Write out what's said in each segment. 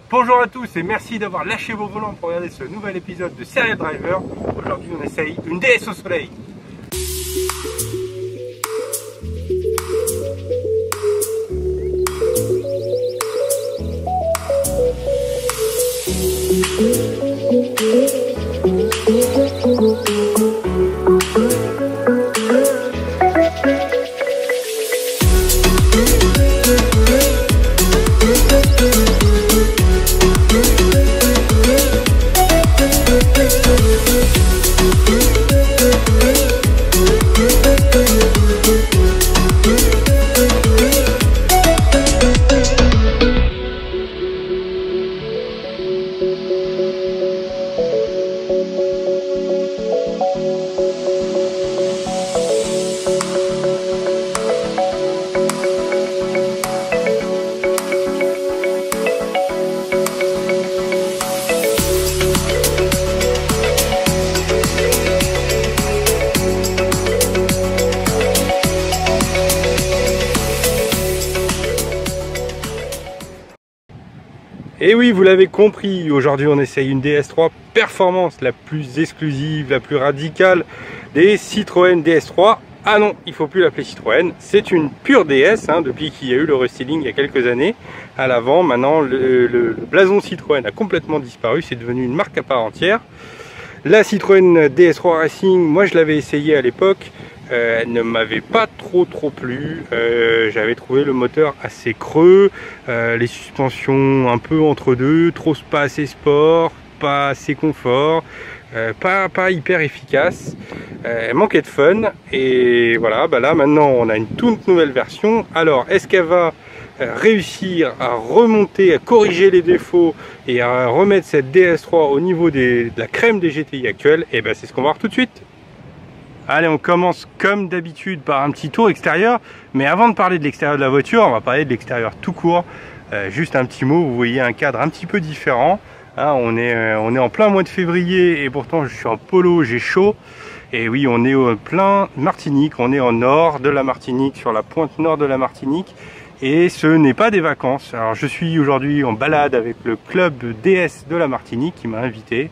Bonjour à tous et merci d'avoir lâché vos volants pour regarder ce nouvel épisode de Serial Driver. Aujourd'hui on essaye une DS au soleil. Et oui, vous l'avez compris, aujourd'hui on essaye une DS3 Performance, la plus exclusive, la plus radicale des Citroën DS3. Ah non, il ne faut plus l'appeler Citroën, c'est une pure DS, depuis qu'il y a eu le restyling il y a quelques années à l'avant. Maintenant, le blason Citroën a complètement disparu, c'est devenu une marque à part entière. La Citroën DS3 Racing, moi je l'avais essayé à l'époque. Elle ne m'avait pas trop plu, j'avais trouvé le moteur assez creux, les suspensions un peu entre deux, pas assez sport, pas assez confort, pas hyper efficace, elle manquait de fun. Et voilà, là maintenant on a une toute nouvelle version. Alors est-ce qu'elle va réussir à remonter, à corriger les défauts et à remettre cette DS3 au niveau de la crème des GTI actuelles? Et ben c'est ce qu'on va voir tout de suite. Allez, on commence comme d'habitude par un petit tour extérieur. Mais avant de parler de l'extérieur de la voiture, on va parler de l'extérieur tout court. Juste un petit mot, vous voyez un cadre un petit peu différent. On est en plein mois de février et pourtant je suis en polo, j'ai chaud. Et oui, on est au plein Martinique, on est au nord de la Martinique, sur la pointe nord de la Martinique. Et ce n'est pas des vacances. Alors je suis aujourd'hui en balade avec le club DS de la Martinique qui m'a invité.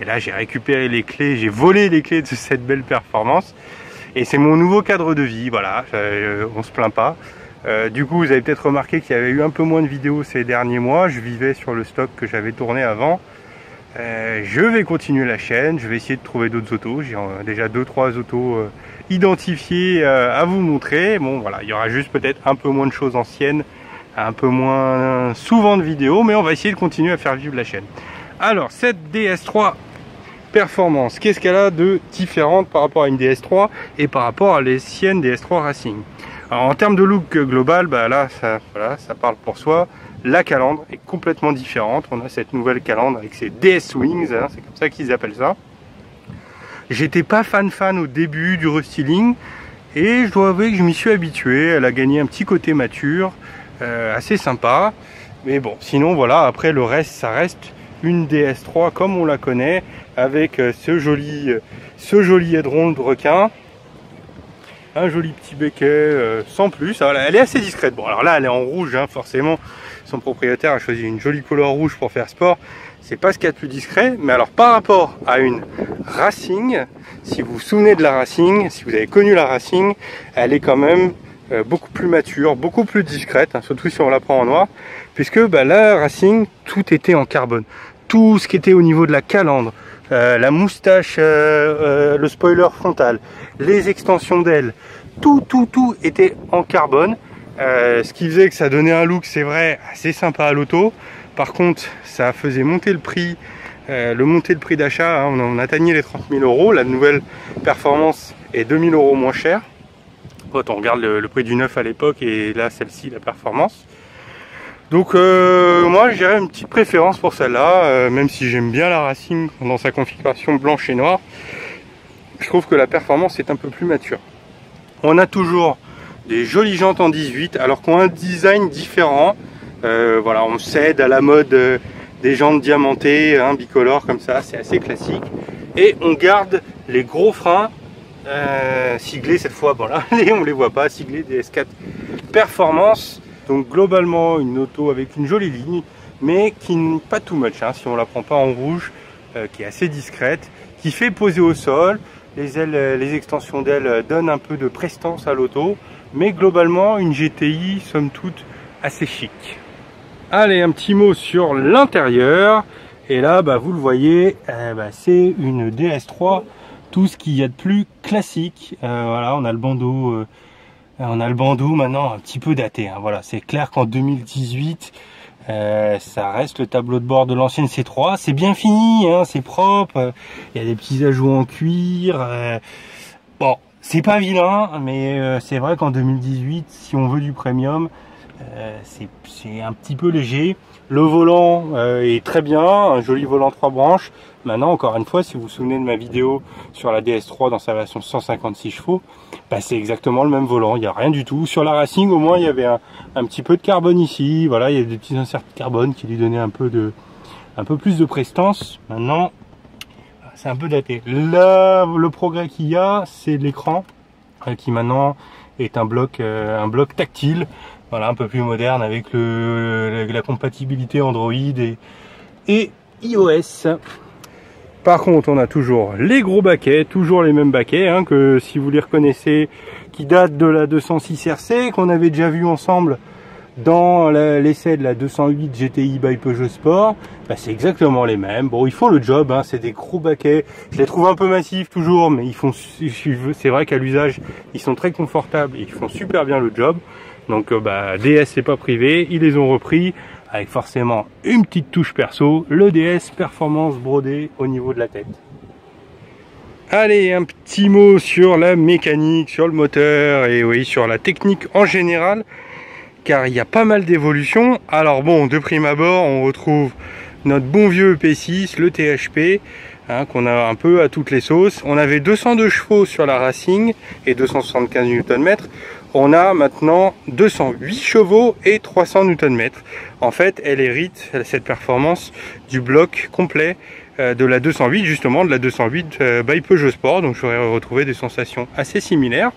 Et là j'ai récupéré les clés, j'ai volé les clés de cette belle performance. Et c'est mon nouveau cadre de vie, voilà, on se plaint pas. Du coup vous avez peut-être remarqué qu'il y avait eu un peu moins de vidéos ces derniers mois. Je vivais sur le stock que j'avais tourné avant. Je vais continuer la chaîne, je vais essayer de trouver d'autres autos. J'ai déjà 2-3 autos identifiées à vous montrer. Bon voilà, il y aura juste peut-être un peu moins de choses anciennes, un peu moins souvent de vidéos, mais on va essayer de continuer à faire vivre la chaîne. Alors cette DS3 Performance, qu'est-ce qu'elle a de différente par rapport à une DS3 et par rapport à l'ancienne DS3 Racing? Alors en termes de look global, là ça parle pour soi. La calandre est complètement différente. On a cette nouvelle calandre avec ses DS Wings, c'est comme ça qu'ils appellent ça. J'étais pas fan au début du restyling et je dois avouer que je m'y suis habitué. Elle a gagné un petit côté mature, assez sympa. Mais bon, sinon voilà, après le reste, ça reste une DS3 comme on la connaît, avec ce joli aileron de requin, un joli petit becquet, sans plus. Elle est assez discrète. Bon alors là elle est en rouge, forcément son propriétaire a choisi une jolie couleur rouge pour faire sport. C'est pas ce qu'il y a de plus discret, mais alors par rapport à une Racing, si vous vous souvenez de la Racing, si vous avez connu la Racing, elle est quand même beaucoup plus mature, beaucoup plus discrète, surtout si on la prend en noir, puisque la Racing, tout était en carbone. Tout ce qui était au niveau de la calandre, la moustache, le spoiler frontal, les extensions d'ailes, tout était en carbone. Ce qui faisait que ça donnait un look, c'est vrai, assez sympa à l'auto. Par contre, ça faisait monter le prix, d'achat. On atteignait les 30 000 €. La nouvelle performance est 2 000 € moins chère. Quand on regarde le prix du neuf à l'époque et là, celle-ci, la performance. Donc, moi, j'ai une petite préférence pour celle-là, même si j'aime bien la Racing dans sa configuration blanche et noire. Je trouve que la performance est un peu plus mature. On a toujours des jolies jantes en 18, alors qu'on a un design différent. Voilà, on cède à la mode des jantes diamantées, bicolores comme ça, c'est assez classique. Et on garde les gros freins siglés cette fois. Bon là, on les voit pas, siglés des S4 Performance. Donc globalement une auto avec une jolie ligne, mais qui n'est pas too much, hein, si on la prend pas en rouge, qui est assez discrète, qui fait poser au sol. Les ailes, les extensions d'ailes donnent un peu de prestance à l'auto, mais globalement une GTI somme toute assez chic. Allez, un petit mot sur l'intérieur. Et là, vous le voyez, c'est une DS3, tout ce qu'il y a de plus classique. Voilà, on a le bandeau maintenant un petit peu daté. Hein. Voilà, c'est clair qu'en 2018, ça reste le tableau de bord de l'ancienne C3. C'est bien fini, hein, c'est propre. Il y a des petits ajouts en cuir. Bon, c'est pas vilain, mais c'est vrai qu'en 2018, si on veut du premium, c'est un petit peu léger. Le volant est très bien, un joli volant 3 branches. Maintenant, encore une fois, si vous vous souvenez de ma vidéo sur la DS3 dans sa version 156 chevaux, c'est exactement le même volant, il n'y a rien du tout. Sur la Racing, au moins, il y avait un petit peu de carbone ici. Voilà, il y a des petits inserts de carbone qui lui donnaient un peu plus de prestance. Maintenant, c'est un peu daté. Là, le progrès qu'il y a, c'est l'écran qui maintenant est un bloc tactile. Voilà, un peu plus moderne avec la compatibilité Android et iOS. Par contre, on a toujours les gros baquets, toujours les mêmes baquets, hein, que si vous les reconnaissez, qui datent de la 206 RC, qu'on avait déjà vu ensemble dans l'essai de la 208 GTI by Peugeot Sport. C'est exactement les mêmes. Bon, ils font le job, hein, c'est des gros baquets. Je les trouve un peu massifs toujours, mais c'est vrai qu'à l'usage, ils sont très confortables et ils font super bien le job. Donc DS c'est pas privé, ils les ont repris avec forcément une petite touche perso, le DS Performance brodé au niveau de la tête. Allez, un petit mot sur la mécanique, sur le moteur et oui, sur la technique en général, car il y a pas mal d'évolutions. Alors bon, de prime abord, on retrouve notre bon vieux EP6, le THP, hein, qu'on a un peu à toutes les sauces. On avait 202 chevaux sur la Racing et 275 Nm. On a maintenant 208 chevaux et 300 Nm. En fait, elle hérite, cette performance, du bloc complet de la 208, justement, de la 208 by Peugeot Sport. Donc j'aurais retrouvé des sensations assez similaires.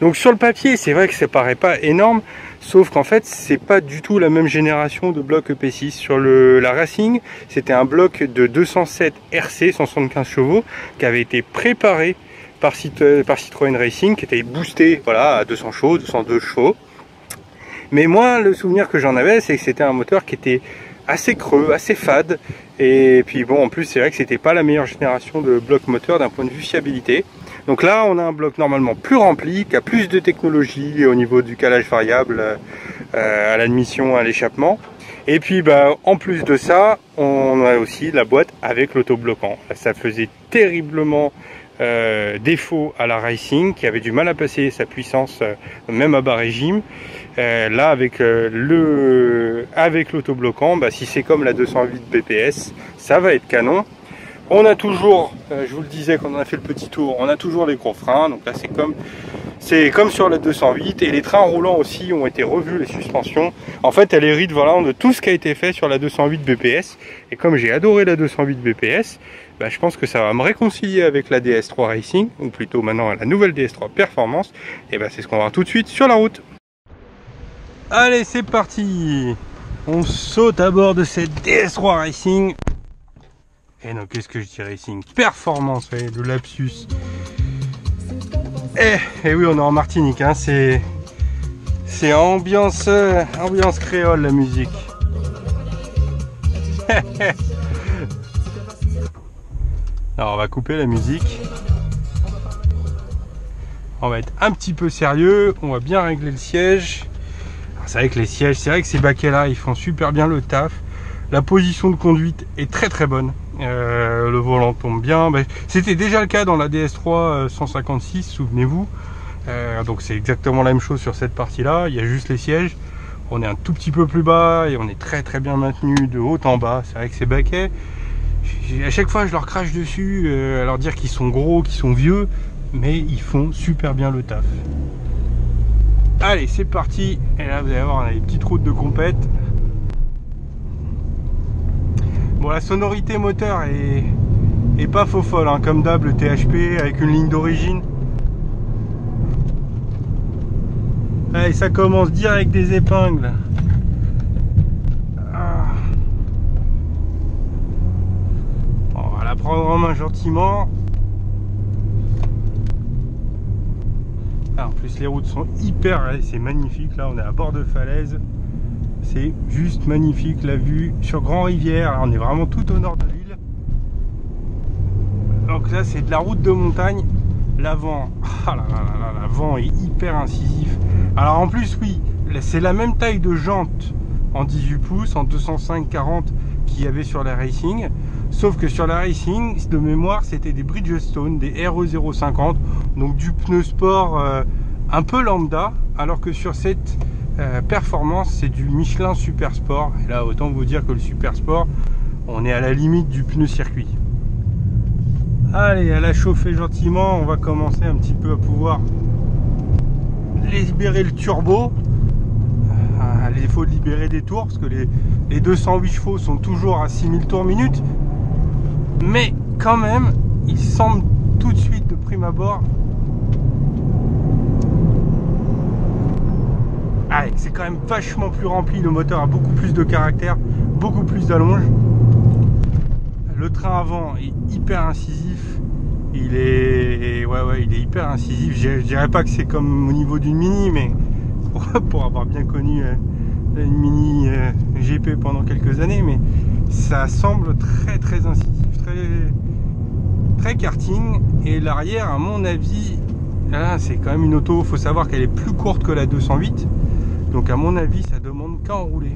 Donc sur le papier, c'est vrai que ça paraît pas énorme, sauf qu'en fait, c'est pas du tout la même génération de bloc EP6. Sur la Racing, c'était un bloc de 207 RC, 175 chevaux, qui avait été préparé par Citroën Racing, qui était boosté, voilà, à 200 chevaux, 202 chevaux. Mais moi, le souvenir que j'en avais, c'est que c'était un moteur qui était assez creux, assez fade. Et puis bon, en plus, c'est vrai que c'était pas la meilleure génération de bloc moteur d'un point de vue fiabilité. Donc là, on a un bloc normalement plus rempli, qui a plus de technologie au niveau du calage variable à l'admission, à l'échappement. Et puis en plus de ça, on a aussi la boîte avec l'autobloquant. Ça faisait terriblement défaut à la Racing, qui avait du mal à passer sa puissance même à bas régime. Là avec l'autobloquant, si c'est comme la 208 BPS, ça va être canon. On a toujours, je vous le disais quand on a fait le petit tour, on a toujours les gros freins. Donc là c'est comme sur la 208, et les trains roulants aussi ont été revus, les suspensions. En fait, elle hérite voilà, de tout ce qui a été fait sur la 208 BPS. Et comme j'ai adoré la 208 BPS, je pense que ça va me réconcilier avec la DS3 Racing, ou plutôt maintenant la nouvelle DS3 Performance. Et c'est ce qu'on va voir tout de suite sur la route. Allez, c'est parti. On saute à bord de cette DS3 Racing. Et non, qu'est-ce que je dis Racing? Performance, ouais, le lapsus. Et oui, on est en Martinique, hein, c'est ambiance créole la musique. Alors on va couper la musique. On va être un petit peu sérieux, on va bien régler le siège. C'est vrai que les sièges, c'est vrai que ces baquets là, ils font super bien le taf. La position de conduite est très très bonne. Le volant tombe bien. C'était déjà le cas dans la DS3 156, souvenez-vous. Donc c'est exactement la même chose sur cette partie là. Il y a juste les sièges. On est un tout petit peu plus bas et on est très très bien maintenu de haut en bas. C'est vrai que ces baquets, à chaque fois je leur crache dessus à leur dire qu'ils sont gros, qu'ils sont vieux, mais ils font super bien le taf. Allez, c'est parti. Et là vous allez voir, on a des petites routes de compète. Bon, la sonorité moteur est pas faux folle, hein, comme d'hab, le THP avec une ligne d'origine. Allez, ça commence direct des épingles. prendre en main gentiment. Ah, en plus les routes sont hyper, c'est magnifique, là on est à bord de falaise. C'est juste magnifique la vue sur Grand Rivière. Là, on est vraiment tout au nord de l'île. Donc là c'est de la route de montagne. L'avant, ah là là là, l'avant est hyper incisif. Alors en plus oui, c'est la même taille de jante en 18 pouces, en 205/40 qu'il y avait sur la Racing. Sauf que sur la Racing, de mémoire, c'était des Bridgestone, des RE050, donc du pneu sport un peu lambda, alors que sur cette performance, c'est du Michelin Super Sport. Et là, autant vous dire que le Super Sport, on est à la limite du pneu circuit. Allez, elle a chauffé gentiment, on va commencer un petit peu à pouvoir libérer le turbo. Il faut libérer des tours, parce que les 208 chevaux sont toujours à 6000 tours minute. Mais quand même, il semble tout de suite de prime abord. Ah, c'est quand même vachement plus rempli, le moteur a beaucoup plus de caractère, beaucoup plus d'allonge. Le train avant est hyper incisif. Il est il est hyper incisif. Je dirais pas que c'est comme au niveau d'une Mini, mais pour avoir bien connu une Mini GP pendant quelques années, mais ça semble très incisif, très karting. Et l'arrière, à mon avis, là c'est quand même une auto, faut savoir qu'elle est plus courte que la 208, donc à mon avis ça demande qu'à enrouler.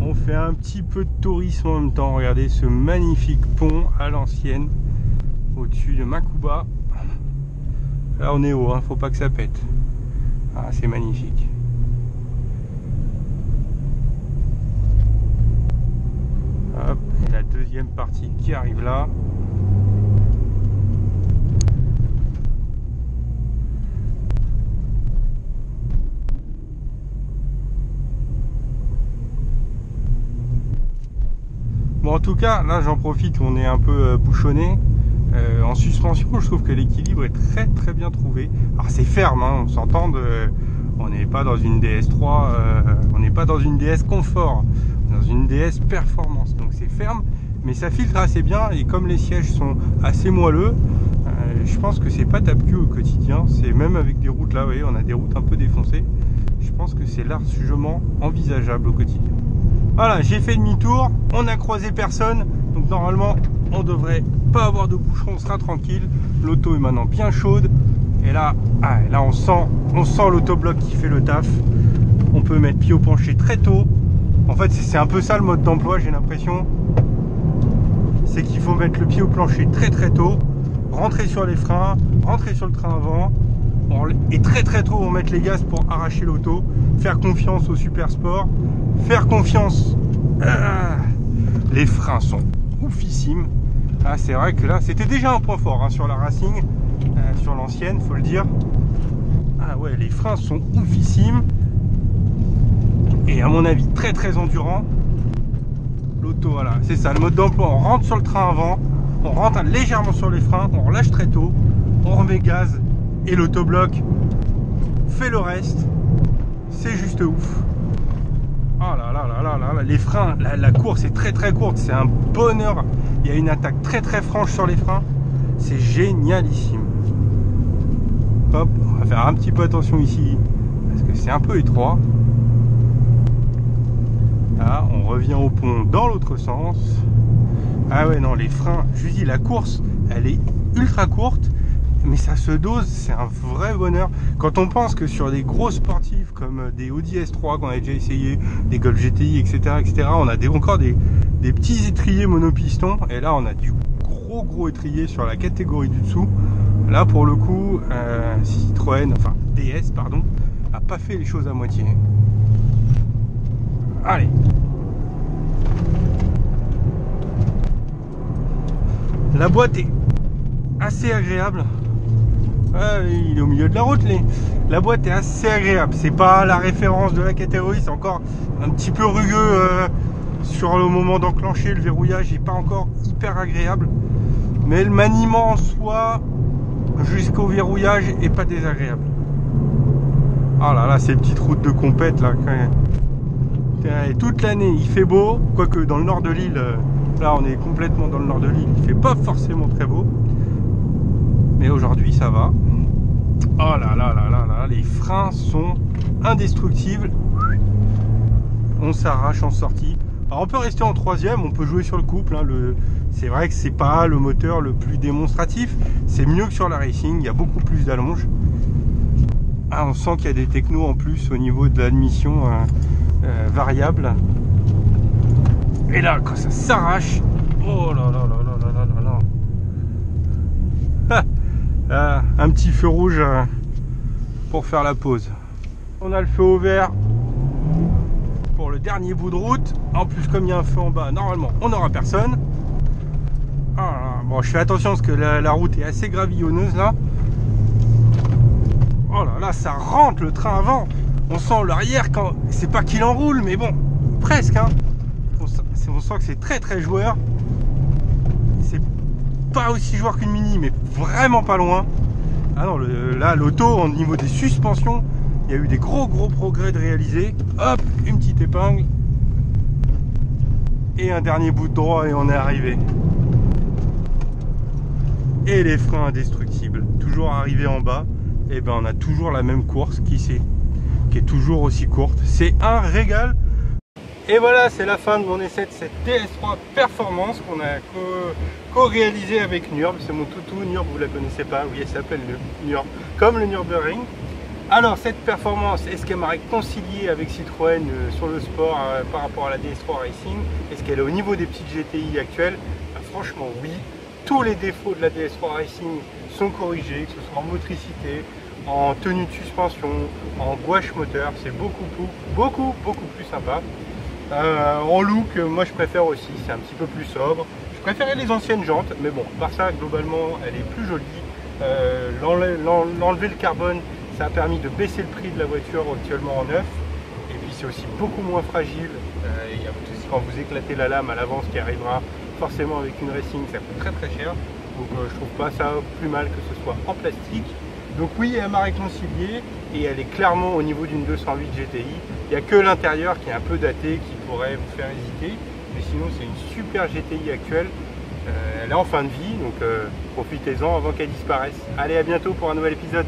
On fait un petit peu de tourisme en même temps. Regardez ce magnifique pont à l'ancienne au-dessus de Makuba. Là on est haut, hein, faut pas que ça pète. Ah, c'est magnifique. Hop, et la deuxième partie qui arrive là. Bon, en tout cas, là j'en profite, on est un peu bouchonné. En suspension, je trouve que l'équilibre est très bien trouvé. Alors c'est ferme, hein, on s'entend, on n'est pas dans une DS3, on n'est pas dans une DS confort, dans une DS performance. Donc c'est ferme, mais ça filtre assez bien, et comme les sièges sont assez moelleux, je pense que c'est pas tape-cul au quotidien. C'est même avec des routes là, vous voyez, on a des routes un peu défoncées. Je pense que c'est largement envisageable au quotidien. Voilà, j'ai fait demi-tour, on n'a croisé personne, donc normalement on devrait pas avoir de bouchon, on sera tranquille. L'auto est maintenant bien chaude, et là, là on sent l'autobloc qui fait le taf. On peut mettre pied au plancher très tôt. En fait c'est un peu ça le mode d'emploi, j'ai l'impression. C'est qu'il faut mettre le pied au plancher très tôt, rentrer sur les freins, rentrer sur le train avant, et très tôt on met les gaz pour arracher l'auto, faire confiance au Super Sport, faire confiance. Les freins sont oufissimes. Ah, c'est vrai que là c'était déjà un point fort, hein, sur la Racing, sur l'ancienne, faut le dire. Ah ouais, les freins sont oufissimes, et à mon avis très endurant. L'auto, voilà, c'est ça le mode d'emploi. On rentre sur le train avant, on rentre légèrement sur les freins, on relâche très tôt, on remet gaz, et l'autobloc fait le reste. C'est juste ouf. Oh là là, les freins, la course est très courte, c'est un bonheur. Il y a une attaque très franche sur les freins, c'est génialissime. Hop, on va faire un petit peu attention ici, parce que c'est un peu étroit. Là, on revient au pont dans l'autre sens. Ah ouais, non, les freins, je vous dis, la course, elle est ultra courte, mais ça se dose, c'est un vrai bonheur. Quand on pense que sur des gros sportifs comme des Audi S3 qu'on a déjà essayé, des Golf GTI, etc., on a encore des petits étriers monopistons, et là on a du gros étrier sur la catégorie du dessous. Là pour le coup, Citroën, enfin DS pardon, a pas fait les choses à moitié. Allez. La boîte est assez agréable. Il est au milieu de la route. La boîte est assez agréable. C'est pas la référence de la catégorie, c'est encore un petit peu rugueux sur le moment d'enclencher. Le verrouillage n'est pas encore hyper agréable, mais le maniement en soi jusqu'au verrouillage est pas désagréable. Ah là là, ces petites routes de compète là, Et toute l'année il fait beau, quoique dans le nord de l'île, là on est complètement dans le nord de l'île, il fait pas forcément très beau. Mais aujourd'hui ça va. Oh là là là là là, les freins sont indestructibles. On s'arrache en sortie. Alors on peut rester en troisième, on peut jouer sur le couple. Hein, c'est vrai que c'est pas le moteur le plus démonstratif. C'est mieux que sur la Racing, il y a beaucoup plus d'allonge. Ah, on sent qu'il y a des technos en plus au niveau de l'admission variable. Et là, quand ça s'arrache, oh là là là là là là là là. Ah, un petit feu rouge pour faire la pause. On a le feu au vert pour le dernier bout de route. En plus, comme il y a un feu en bas, normalement on n'aura personne. Ah, bon, je fais attention parce que la route est assez gravillonneuse là. Oh là là, ça rentre le train avant. On sent l'arrière quand c'est pas qu'il enroule, mais bon, presque. Hein. On sent que c'est très très joueur. C'est pas aussi joueur qu'une Mini, mais vraiment pas loin. Ah non, là l'auto au niveau des suspensions, il y a eu des gros progrès de réaliser. Hop, une petite épingle et un dernier bout de droit et on est arrivé. Et les freins indestructibles, toujours arrivé en bas, et ben on a toujours la même course qui est toujours aussi courte. C'est un régal. Et voilà, c'est la fin de mon essai de cette DS3 Performance qu'on a co-réalisé avec Nürb. C'est mon toutou, Nürb, vous la connaissez pas, oui, elle s'appelle Nürb, comme le Nürburgring. Alors cette performance, est-ce qu'elle m'a réconcilié avec Citroën sur le sport par rapport à la DS3 Racing? Est-ce qu'elle est au niveau des petites GTI actuelles? Franchement oui, tous les défauts de la DS3 Racing sont corrigés, que ce soit en motricité, en tenue de suspension, en gouache moteur, c'est beaucoup plus sympa. En look, moi je préfère aussi, c'est un petit peu plus sobre. Je préférais les anciennes jantes, mais bon, par ça globalement elle est plus jolie. L'enlever le carbone, ça a permis de baisser le prix de la voiture actuellement en neuf. Et puis c'est aussi beaucoup moins fragile. Il y a aussi quand vous éclatez la lame à l'avant, ce qui arrivera forcément avec une Racing, ça coûte très cher. Donc je trouve pas ça plus mal que ce soit en plastique. Donc oui, elle m'a réconcilié et elle est clairement au niveau d'une 208 GTI. Il n'y a que l'intérieur qui est un peu daté, qui pourrait vous faire hésiter. Mais sinon c'est une super GTI actuelle. Elle est en fin de vie, donc profitez-en avant qu'elle disparaisse. Allez, à bientôt pour un nouvel épisode.